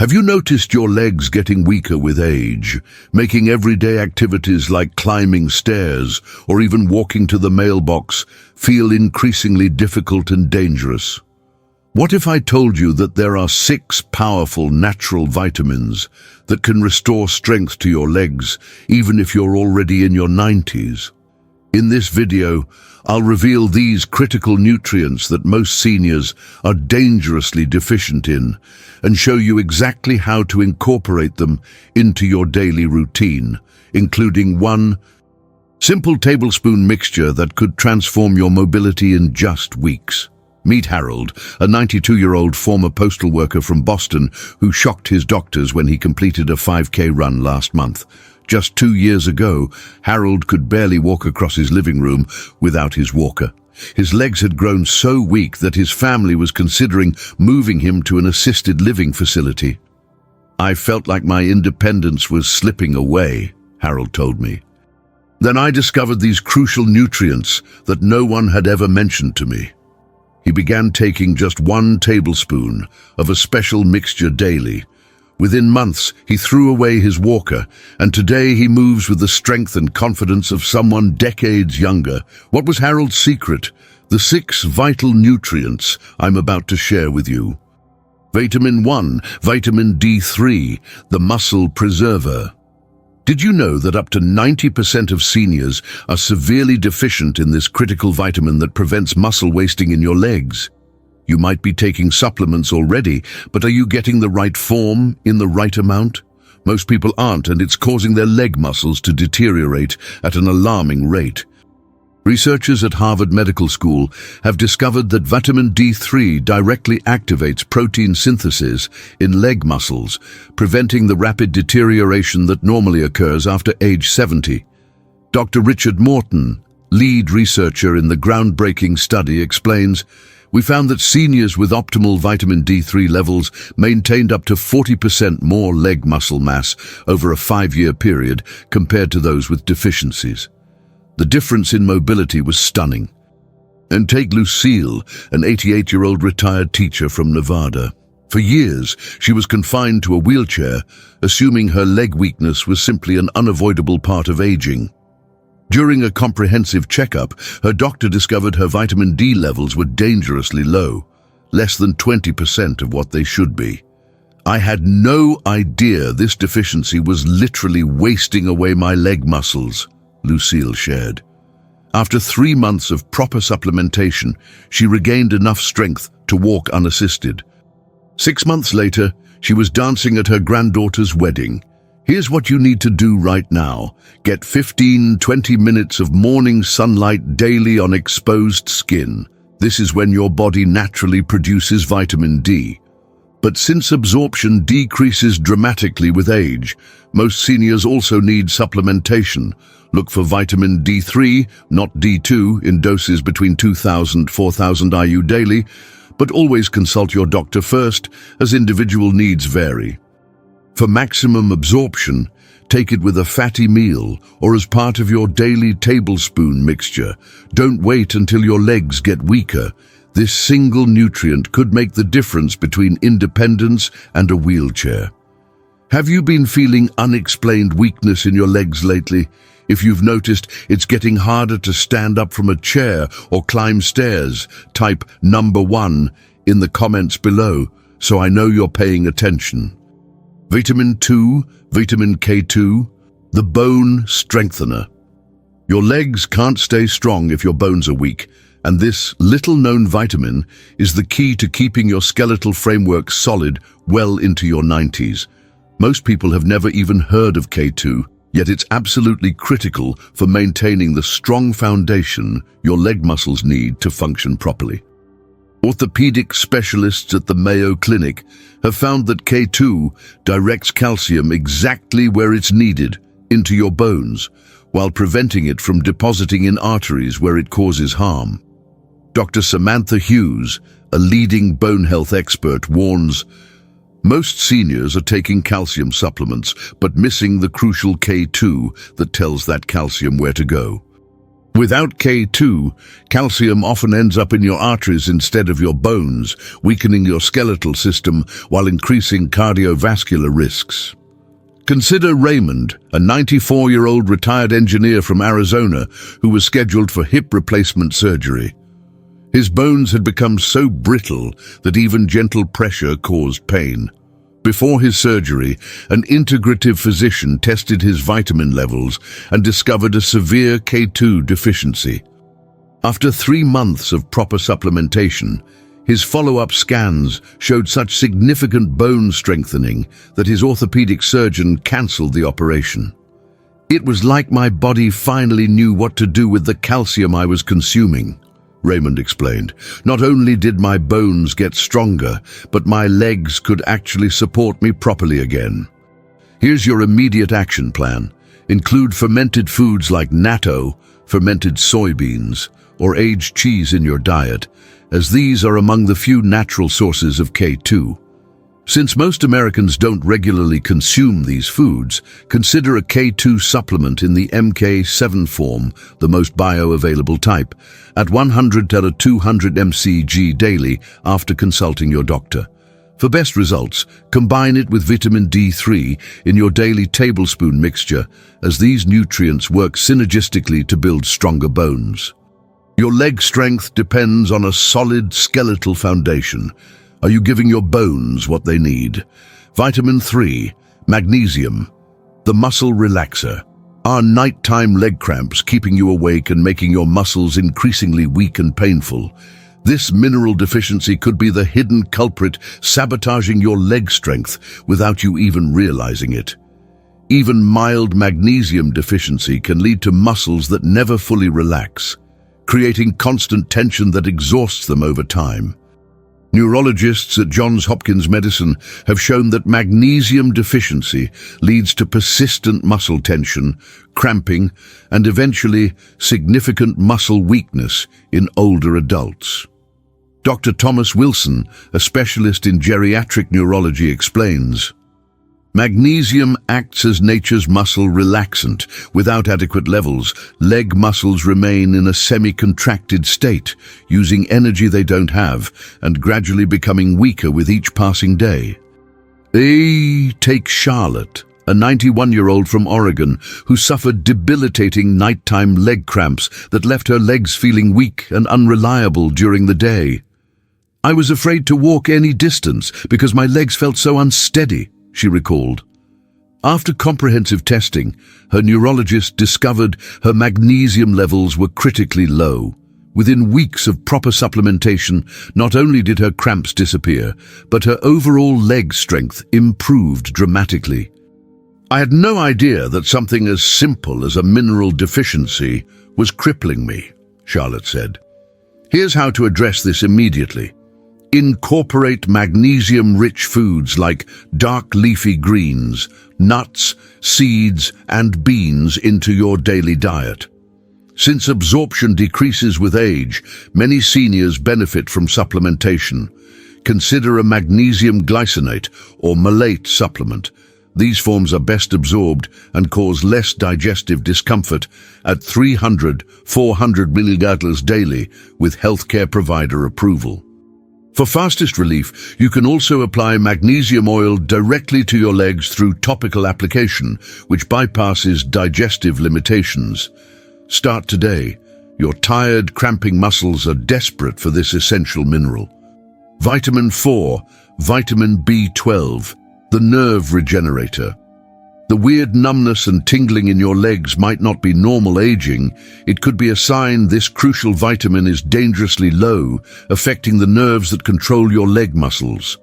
Have you noticed your legs getting weaker with age, making everyday activities like climbing stairs or even walking to the mailbox feel increasingly difficult and dangerous? What if I told you that there are 6 powerful natural vitamins that can restore strength to your legs, even if you're already in your 90s? In this video, I'll reveal these critical nutrients that most seniors are dangerously deficient in and show you exactly how to incorporate them into your daily routine, including 1 simple tablespoon mixture that could transform your mobility in just weeks. Meet Harold, a 92-year-old former postal worker from Boston who shocked his doctors when he completed a 5K run last month. Just 2 years ago, Harold could barely walk across his living room without his walker. His legs had grown so weak that his family was considering moving him to an assisted living facility. "I felt like my independence was slipping away," Harold told me. "Then I discovered these crucial nutrients that no one had ever mentioned to me." He began taking just 1 tablespoon of a special mixture daily. Within months, he threw away his walker, and today he moves with the strength and confidence of someone decades younger. What was Harold's secret? The 6 vital nutrients I'm about to share with you. Vitamin 1, vitamin D3, the muscle preserver. Did you know that up to 90% of seniors are severely deficient in this critical vitamin that prevents muscle wasting in your legs? You might be taking supplements already, but are you getting the right form in the right amount? Most people aren't, and it's causing their leg muscles to deteriorate at an alarming rate. Researchers at Harvard Medical School have discovered that vitamin D3 directly activates protein synthesis in leg muscles, preventing the rapid deterioration that normally occurs after age 70. Dr. Richard Morton, lead researcher in the groundbreaking study, explains, "We found that seniors with optimal vitamin D3 levels maintained up to 40% more leg muscle mass over a 5-year period compared to those with deficiencies. The difference in mobility was stunning." And take Lucille, an 88-year-old retired teacher from Nevada. For years, she was confined to a wheelchair, assuming her leg weakness was simply an unavoidable part of aging. During a comprehensive checkup, her doctor discovered her vitamin D levels were dangerously low, less than 20% of what they should be. "I had no idea this deficiency was literally wasting away my leg muscles," Lucille shared. After 3 months of proper supplementation, she regained enough strength to walk unassisted. 6 months later, she was dancing at her granddaughter's wedding. Here's what you need to do right now. Get 15-20 minutes of morning sunlight daily on exposed skin. This is when your body naturally produces vitamin D. But since absorption decreases dramatically with age, most seniors also need supplementation. Look for vitamin D3, not D2, in doses between 2,000-4,000 IU daily, but always consult your doctor first, as individual needs vary. For maximum absorption, take it with a fatty meal or as part of your daily tablespoon mixture. Don't wait until your legs get weaker. This single nutrient could make the difference between independence and a wheelchair. Have you been feeling unexplained weakness in your legs lately? If you've noticed it's getting harder to stand up from a chair or climb stairs, type number 1 in the comments below so I know you're paying attention. Vitamin 2, vitamin K2, the bone strengthener. Your legs can't stay strong if your bones are weak, and this little-known vitamin is the key to keeping your skeletal framework solid well into your 90s. Most people have never even heard of K2, yet it's absolutely critical for maintaining the strong foundation your leg muscles need to function properly. Orthopedic specialists at the Mayo Clinic have found that K2 directs calcium exactly where it's needed, into your bones, while preventing it from depositing in arteries where it causes harm. Dr. Samantha Hughes, a leading bone health expert, warns, "Most seniors are taking calcium supplements, but missing the crucial K2 that tells that calcium where to go." Without K2, calcium often ends up in your arteries instead of your bones, weakening your skeletal system while increasing cardiovascular risks. Consider Raymond, a 94-year-old retired engineer from Arizona who was scheduled for hip replacement surgery. His bones had become so brittle that even gentle pressure caused pain. Before his surgery, an integrative physician tested his vitamin levels and discovered a severe K2 deficiency. After 3 months of proper supplementation, his follow-up scans showed such significant bone strengthening that his orthopedic surgeon cancelled the operation. "It was like my body finally knew what to do with the calcium I was consuming," Raymond explained. "Not only did my bones get stronger, but my legs could actually support me properly again." Here's your immediate action plan. Include fermented foods like natto, fermented soybeans, or aged cheese in your diet, as these are among the few natural sources of K2. Since most Americans don't regularly consume these foods, consider a K2 supplement in the MK7 form, the most bioavailable type, at 100 to 200 mcg daily after consulting your doctor. For best results, combine it with vitamin D3 in your daily tablespoon mixture, as these nutrients work synergistically to build stronger bones. Your leg strength depends on a solid skeletal foundation. Are you giving your bones what they need? Vitamin 3, magnesium, the muscle relaxer. Are nighttime leg cramps keeping you awake and making your muscles increasingly weak and painful? This mineral deficiency could be the hidden culprit sabotaging your leg strength without you even realizing it. Even mild magnesium deficiency can lead to muscles that never fully relax, creating constant tension that exhausts them over time. Neurologists at Johns Hopkins Medicine have shown that magnesium deficiency leads to persistent muscle tension, cramping, and eventually significant muscle weakness in older adults. Dr. Thomas Wilson, a specialist in geriatric neurology, explains, "Magnesium acts as nature's muscle relaxant. Without adequate levels, leg muscles remain in a semi-contracted state, using energy they don't have and gradually becoming weaker with each passing day." Take Charlotte, a 91-year-old from Oregon who suffered debilitating nighttime leg cramps that left her legs feeling weak and unreliable during the day. "I was afraid to walk any distance because my legs felt so unsteady," she recalled. After comprehensive testing, her neurologist discovered her magnesium levels were critically low. Within weeks of proper supplementation, not only did her cramps disappear, but her overall leg strength improved dramatically. "I had no idea that something as simple as a mineral deficiency was crippling me," Charlotte said. "Here's how to address this immediately. Incorporate magnesium-rich foods like dark leafy greens, nuts, seeds, and beans into your daily diet. Since absorption decreases with age, many seniors benefit from supplementation. Consider a magnesium glycinate or malate supplement. These forms are best absorbed and cause less digestive discomfort at 300-400 mg daily with healthcare provider approval. For fastest relief, you can also apply magnesium oil directly to your legs through topical application, which bypasses digestive limitations. Start today. Your tired, cramping muscles are desperate for this essential mineral. Vitamin 4, vitamin B12, the nerve regenerator. The weird numbness and tingling in your legs might not be normal aging. It could be a sign this crucial vitamin is dangerously low, affecting the nerves that control your leg muscles.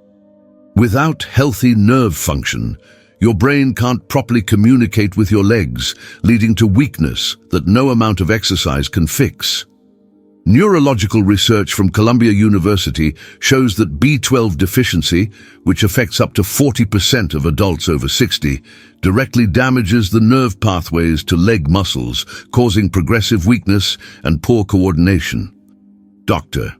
Without healthy nerve function, your brain can't properly communicate with your legs, leading to weakness that no amount of exercise can fix. Neurological research from Columbia University shows that B12 deficiency, which affects up to 40% of adults over 60, directly damages the nerve pathways to leg muscles, causing progressive weakness and poor coordination. Dr.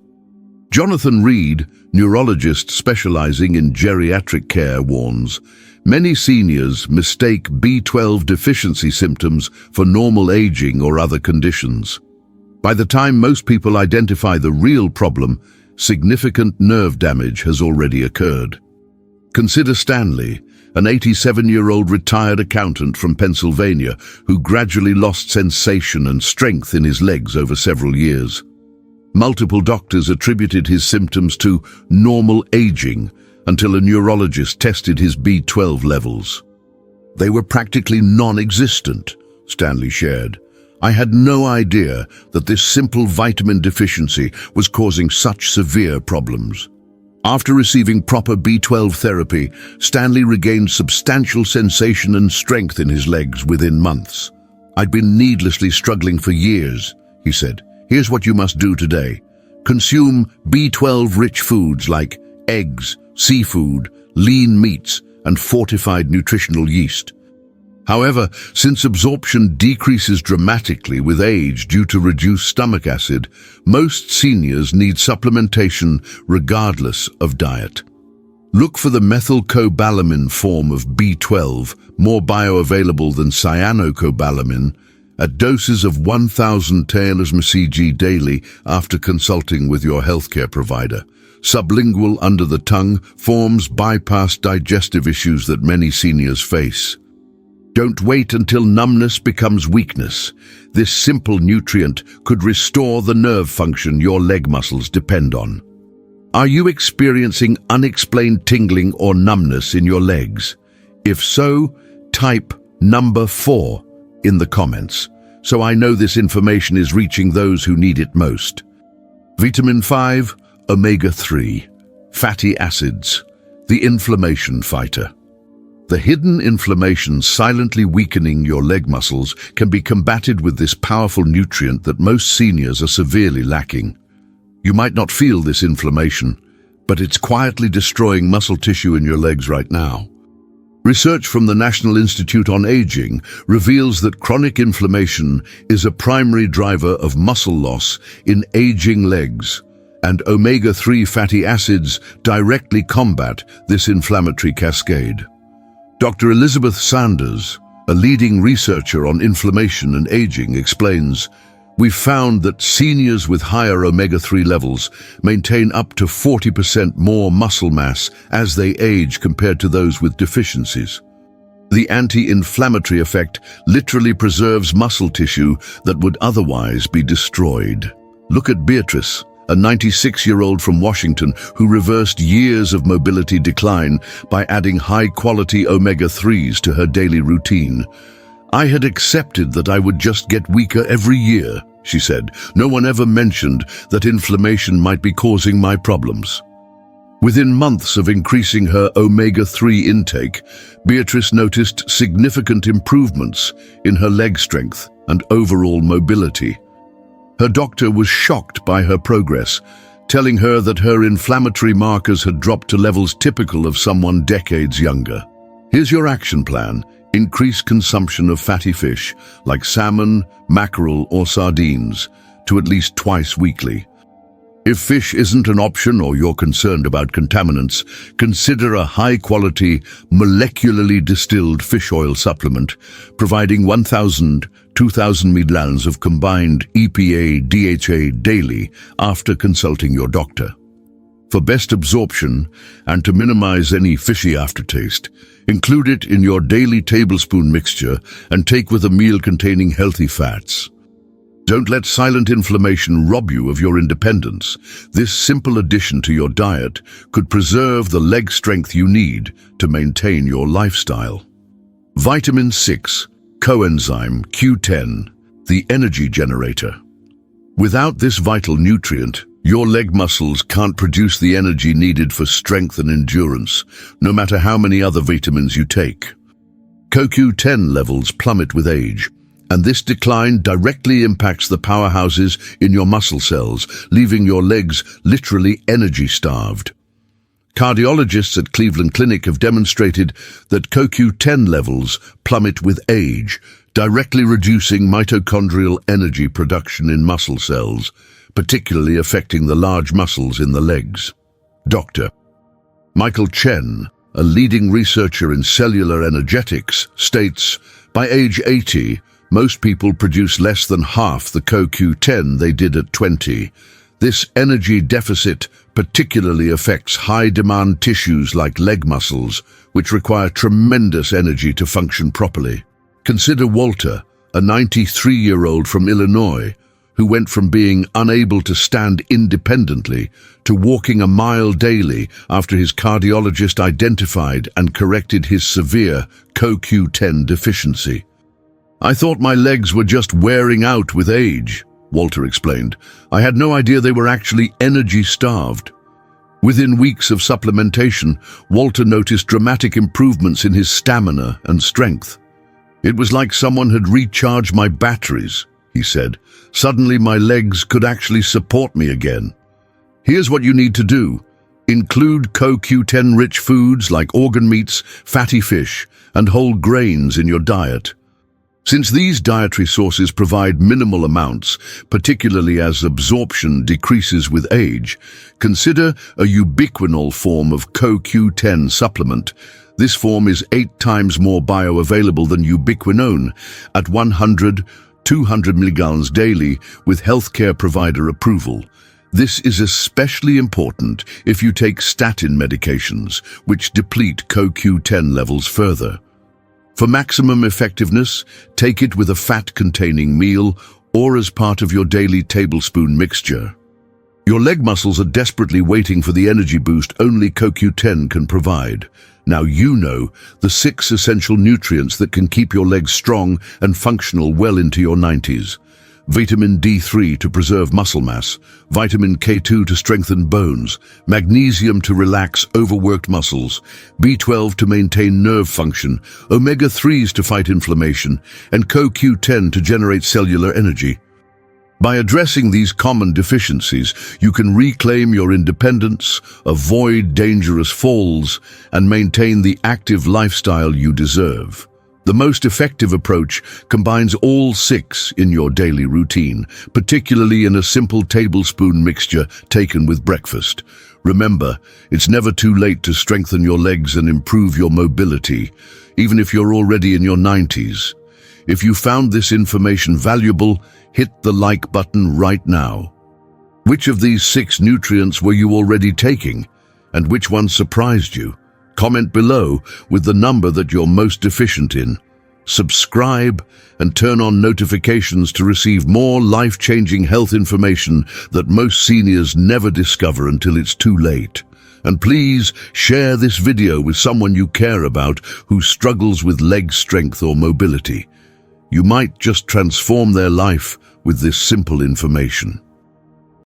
Jonathan Reed, neurologist specializing in geriatric care, warns, many seniors mistake B12 deficiency symptoms for normal aging or other conditions. By the time most people identify the real problem, significant nerve damage has already occurred. Consider Stanley, an 87-year-old retired accountant from Pennsylvania who gradually lost sensation and strength in his legs over several years. Multiple doctors attributed his symptoms to normal aging until a neurologist tested his B12 levels. They were practically non-existent, Stanley shared. I had no idea that this simple vitamin deficiency was causing such severe problems. After receiving proper B12 therapy, Stanley regained substantial sensation and strength in his legs within months. I'd been needlessly struggling for years, he said. Here's what you must do today. Consume B12-rich foods like eggs, seafood, lean meats, and fortified nutritional yeast. However, since absorption decreases dramatically with age due to reduced stomach acid, most seniors need supplementation regardless of diet. Look for the methylcobalamin form of B12, more bioavailable than cyanocobalamin, at doses of 1,000 mcg daily after consulting with your healthcare provider. Sublingual under the tongue forms bypass digestive issues that many seniors face. Don't wait until numbness becomes weakness. This simple nutrient could restore the nerve function your leg muscles depend on. Are you experiencing unexplained tingling or numbness in your legs? If so, type number 4 in the comments, so I know this information is reaching those who need it most. Vitamin 5, omega-3, fatty acids, the inflammation fighter. The hidden inflammation silently weakening your leg muscles can be combated with this powerful nutrient that most seniors are severely lacking. You might not feel this inflammation, but it's quietly destroying muscle tissue in your legs right now. Research from the National Institute on Aging reveals that chronic inflammation is a primary driver of muscle loss in aging legs, and omega-3 fatty acids directly combat this inflammatory cascade. Dr. Elizabeth Sanders, a leading researcher on inflammation and aging, explains, "We've found that seniors with higher omega-3 levels maintain up to 40% more muscle mass as they age compared to those with deficiencies. The anti-inflammatory effect literally preserves muscle tissue that would otherwise be destroyed." Look at Beatrice, a 96-year-old from Washington who reversed years of mobility decline by adding high-quality omega-3s to her daily routine. "I had accepted that I would just get weaker every year," she said. "No one ever mentioned that inflammation might be causing my problems." Within months of increasing her omega-3 intake, Beatrice noticed significant improvements in her leg strength and overall mobility. Her doctor was shocked by her progress, telling her that her inflammatory markers had dropped to levels typical of someone decades younger. Here's your action plan. Increase consumption of fatty fish, like salmon, mackerel, or sardines, to at least twice weekly. If fish isn't an option or you're concerned about contaminants, consider a high-quality, molecularly distilled fish oil supplement, providing 1,000–2,000 mg of combined EPA-DHA daily after consulting your doctor. For best absorption and to minimize any fishy aftertaste, include it in your daily tablespoon mixture and take with a meal containing healthy fats. Don't let silent inflammation rob you of your independence. This simple addition to your diet could preserve the leg strength you need to maintain your lifestyle. Vitamin 6, coenzyme Q10, the energy generator. Without this vital nutrient, your leg muscles can't produce the energy needed for strength and endurance, no matter how many other vitamins you take. CoQ10 levels plummet with age, and this decline directly impacts the powerhouses in your muscle cells, leaving your legs literally energy-starved. Cardiologists at Cleveland Clinic have demonstrated that CoQ10 levels plummet with age, directly reducing mitochondrial energy production in muscle cells, particularly affecting the large muscles in the legs. Dr. Michael Chen, a leading researcher in cellular energetics, states, "By age 80, Most people produce less than half the CoQ10 they did at 20. This energy deficit particularly affects high-demand tissues like leg muscles, which require tremendous energy to function properly. Consider Walter, a 93-year-old from Illinois, who went from being unable to stand independently to walking a mile daily after his cardiologist identified and corrected his severe CoQ10 deficiency. "I thought my legs were just wearing out with age," Walter explained. "I had no idea they were actually energy-starved." Within weeks of supplementation, Walter noticed dramatic improvements in his stamina and strength. "It was like someone had recharged my batteries," he said. "Suddenly my legs could actually support me again." Here's what you need to do. Include CoQ10-rich foods like organ meats, fatty fish, and whole grains in your diet. Since these dietary sources provide minimal amounts, particularly as absorption decreases with age, consider a ubiquinol form of CoQ10 supplement. This form is 8 times more bioavailable than ubiquinone at 100-200 mg daily with healthcare provider approval. This is especially important if you take statin medications, which deplete CoQ10 levels further. For maximum effectiveness, take it with a fat-containing meal or as part of your daily tablespoon mixture. Your leg muscles are desperately waiting for the energy boost only CoQ10 can provide. Now you know the 6 essential nutrients that can keep your legs strong and functional well into your 90s. Vitamin D3 to preserve muscle mass, vitamin K2 to strengthen bones, magnesium to relax overworked muscles, B12 to maintain nerve function, omega-3s to fight inflammation, and CoQ10 to generate cellular energy. By addressing these common deficiencies, you can reclaim your independence, avoid dangerous falls, and maintain the active lifestyle you deserve. The most effective approach combines all 6 in your daily routine, particularly in a simple tablespoon mixture taken with breakfast. Remember, it's never too late to strengthen your legs and improve your mobility, even if you're already in your 90s. If you found this information valuable, hit the like button right now. Which of these 6 nutrients were you already taking, and which one surprised you? Comment below with the number that you're most deficient in. Subscribe and turn on notifications to receive more life-changing health information that most seniors never discover until it's too late. And please share this video with someone you care about who struggles with leg strength or mobility. You might just transform their life with this simple information.